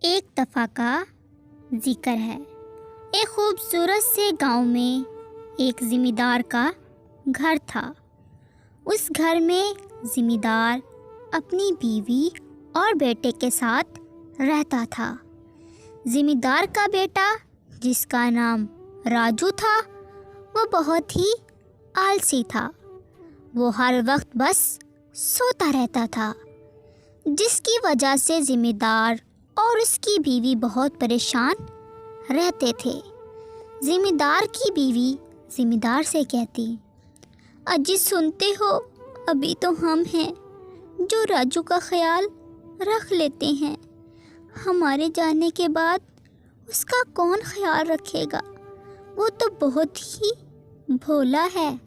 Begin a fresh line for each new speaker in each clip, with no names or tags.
एक दफ़ा का जिक्र है। एक खूबसूरत से गांव में एक ज़िमींदार का घर था। उस घर में ज़िमींदार अपनी बीवी और बेटे के साथ रहता था। ज़िमींदार का बेटा, जिसका नाम राजू था, वो बहुत ही आलसी था। वो हर वक्त बस सोता रहता था, जिसकी वजह से ज़िमींदार और उसकी बीवी बहुत परेशान रहते थे। ज़िमींदार की बीवी ज़िमींदार से कहती, अजी सुनते हो, अभी तो हम हैं जो राजू का ख्याल रख लेते हैं। हमारे जाने के बाद उसका कौन ख्याल रखेगा? वो तो बहुत ही भोला है।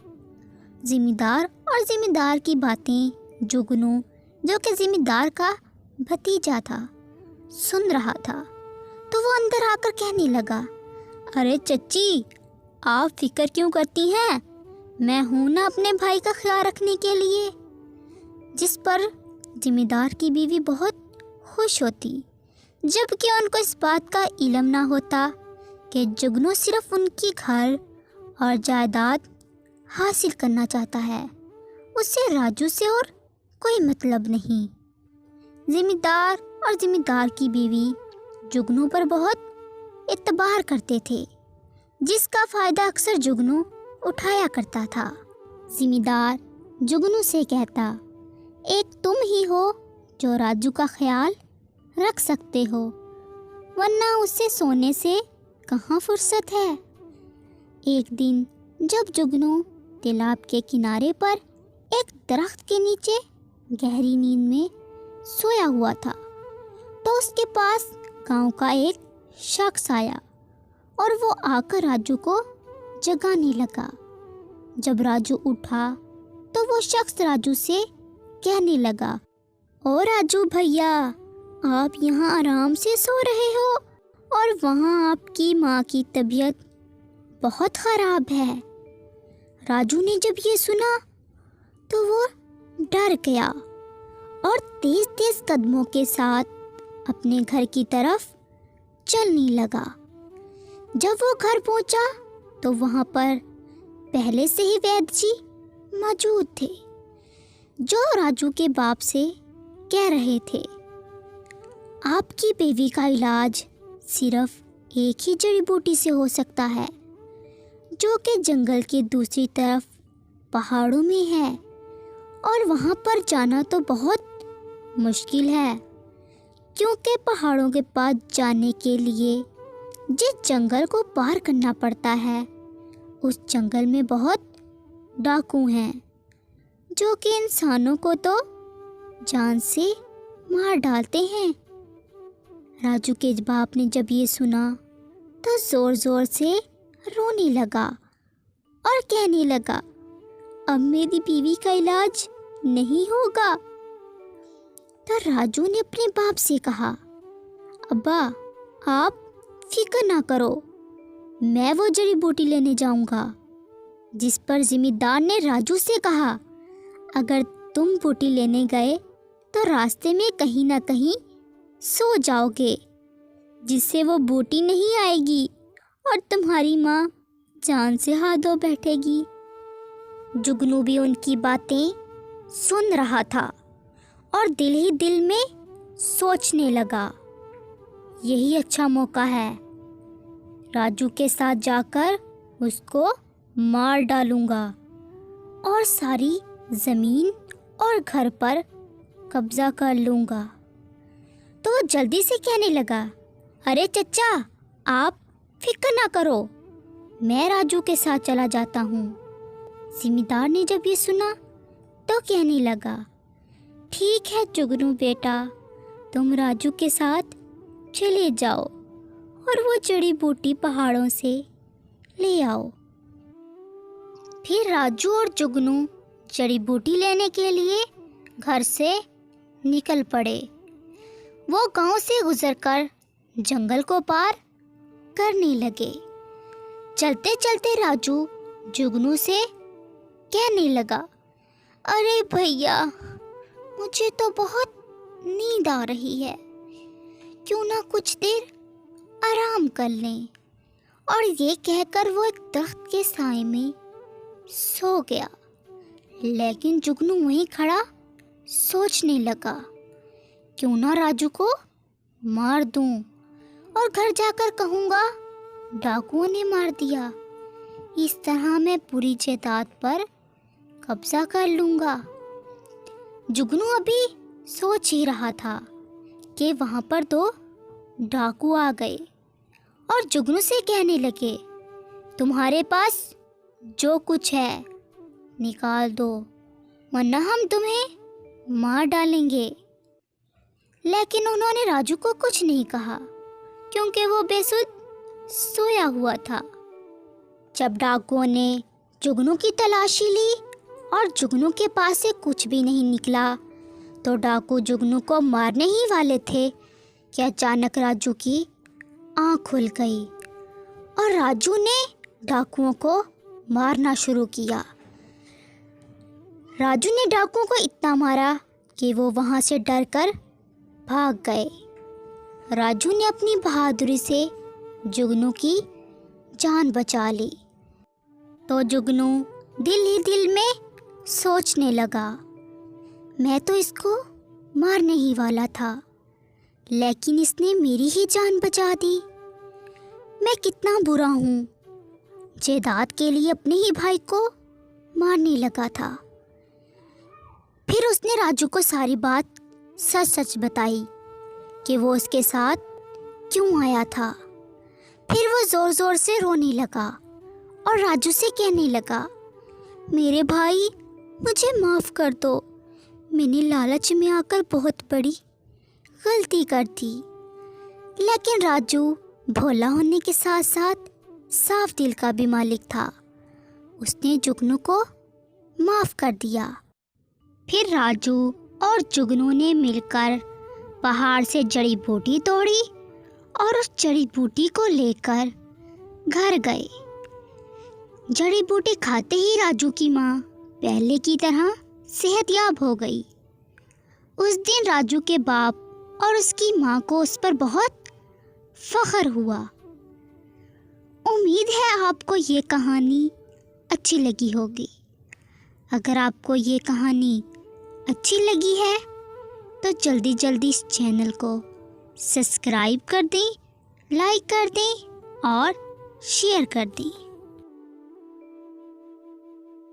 ज़िमींदार और ज़िमींदार की बातें जुगनू, जो कि ज़िमींदार का भतीजा था, सुन रहा था। तो वो अंदर आकर कहने लगा, अरे चच्ची, आप फिक्र क्यों करती हैं? मैं हूँ ना अपने भाई का ख्याल रखने के लिए। जिस पर ज़िमींदार की बीवी बहुत खुश होती, जबकि उनको इस बात का इल्म ना होता कि जुगनू सिर्फ उनकी घर और जायदाद हासिल करना चाहता है। उससे राजू से और कोई मतलब नहीं। ज़िमींदार और ज़िमींदार की बीवी जुगनू पर बहुत इत्तबार करते थे, जिसका फ़ायदा अक्सर जुगनू उठाया करता था। ज़िमींदार जुगनू से कहता, एक तुम ही हो जो राजू का ख्याल रख सकते हो, वरना उसे सोने से कहाँ फुर्सत है। एक दिन जब जुगनू तालाब के किनारे पर एक दरख्त के नीचे गहरी नींद में सोया हुआ था, तो उसके पास गांव का एक शख्स आया और वो आकर राजू को जगाने लगा। जब राजू उठा तो वो शख्स राजू से कहने लगा, ओ राजू भैया, आप यहाँ आराम से सो रहे हो और वहाँ आपकी माँ की तबीयत बहुत ख़राब है। राजू ने जब ये सुना तो वो डर गया और तेज तेज कदमों के साथ अपने घर की तरफ चलने लगा। जब वो घर पहुंचा तो वहां पर पहले से ही वैद्य जी मौजूद थे, जो राजू के बाप से कह रहे थे, आपकी बीवी का इलाज सिर्फ एक ही जड़ी बूटी से हो सकता है, जो कि जंगल के दूसरी तरफ पहाड़ों में है, और वहाँ पर जाना तो बहुत मुश्किल है, क्योंकि पहाड़ों के पास जाने के लिए जिस जंगल को पार करना पड़ता है, उस जंगल में बहुत डाकू हैं, जो कि इंसानों को तो जान से मार डालते हैं। राजू के बाप ने जब ये सुना तो ज़ोर ज़ोर से रोने लगा और कहने लगा, अब मेरी बीवी का इलाज नहीं होगा। तो राजू ने अपने बाप से कहा, अब्बा, आप फिक्र ना करो, मैं वो जड़ी बूटी लेने जाऊंगा। जिस पर ज़िमींदार ने राजू से कहा, अगर तुम बूटी लेने गए तो रास्ते में कहीं ना कहीं सो जाओगे, जिससे वो बूटी नहीं आएगी और तुम्हारी माँ जान से हाथ धो बैठेगी। जुगनू भी उनकी बातें सुन रहा था और दिल ही दिल में सोचने लगा, यही अच्छा मौका है, राजू के साथ जाकर उसको मार डालूंगा और सारी ज़मीन और घर पर कब्ज़ा कर लूँगा। तो वो जल्दी से कहने लगा, अरे चचा, आप फिक्र ना करो, मैं राजू के साथ चला जाता हूँ। ज़िमींदार ने जब ये सुना तो कहने लगा, ठीक है जुगनू बेटा, तुम राजू के साथ चले जाओ और वो जड़ी बूटी पहाड़ों से ले आओ। फिर राजू और जुगनू जड़ी बूटी लेने के लिए घर से निकल पड़े। वो गांव से गुजरकर जंगल को पार करने लगे। चलते चलते राजू जुगनू से कहने लगा, अरे भैया, मुझे तो बहुत नींद आ रही है, क्यों ना यहाँ कुछ देर आराम कर लें। और ये कहकर वो एक दरख्त के साए में सो गया। लेकिन जुगनू वहीं खड़ा सोचने लगा, क्यों ना राजू को मार दूं और घर जाकर कहूँगा डाकुओं ने मार दिया। इस तरह मैं पूरी जायदाद पर कब्जा कर लूँगा। जुगनू अभी सोच ही रहा था कि वहाँ पर 2 डाकू आ गए और जुगनू से कहने लगे, तुम्हारे पास जो कुछ है निकाल दो, वरना हम तुम्हें मार डालेंगे। लेकिन उन्होंने राजू को कुछ नहीं कहा, क्योंकि वो बेसुध सोया हुआ था। जब डाकुओं ने जुगनू की तलाशी ली और जुगनू के पास से कुछ भी नहीं निकला, तो डाकू जुगनू को मारने ही वाले थे कि अचानक राजू की आँख खुल गई और राजू ने डाकुओं को मारना शुरू किया। राजू ने डाकुओं को इतना मारा कि वो वहाँ से डरकर भाग गए। राजू ने अपनी बहादुरी से जुगनू की जान बचा ली। तो जुगनू दिल ही दिल में सोचने लगा, मैं तो इसको मारने ही वाला था, लेकिन इसने मेरी ही जान बचा दी। मैं कितना बुरा हूँ, जायदाद के लिए अपने ही भाई को मारने लगा था। फिर उसने राजू को सारी बात सच सच बताई कि वो उसके साथ क्यों आया था। फिर वो ज़ोर ज़ोर से रोने लगा और राजू से कहने लगा, मेरे भाई मुझे माफ़ कर दो, मैंने लालच में आकर बहुत बड़ी गलती कर दी। लेकिन राजू भोला होने के साथ साथ साफ दिल का भी मालिक था। उसने जुगनू को माफ़ कर दिया। फिर राजू और जुगनू ने मिलकर पहाड़ से जड़ी बूटी तोड़ी और उस जड़ी बूटी को लेकर घर गए। जड़ी बूटी खाते ही राजू की माँ पहले की तरह सेहतयाब हो गई। उस दिन राजू के बाप और उसकी माँ को उस पर बहुत फख्र हुआ। उम्मीद है आपको ये कहानी अच्छी लगी होगी। अगर आपको ये कहानी अच्छी लगी है तो जल्दी जल्दी इस चैनल को सब्सक्राइब कर दें, लाइक कर दें और शेयर कर दें।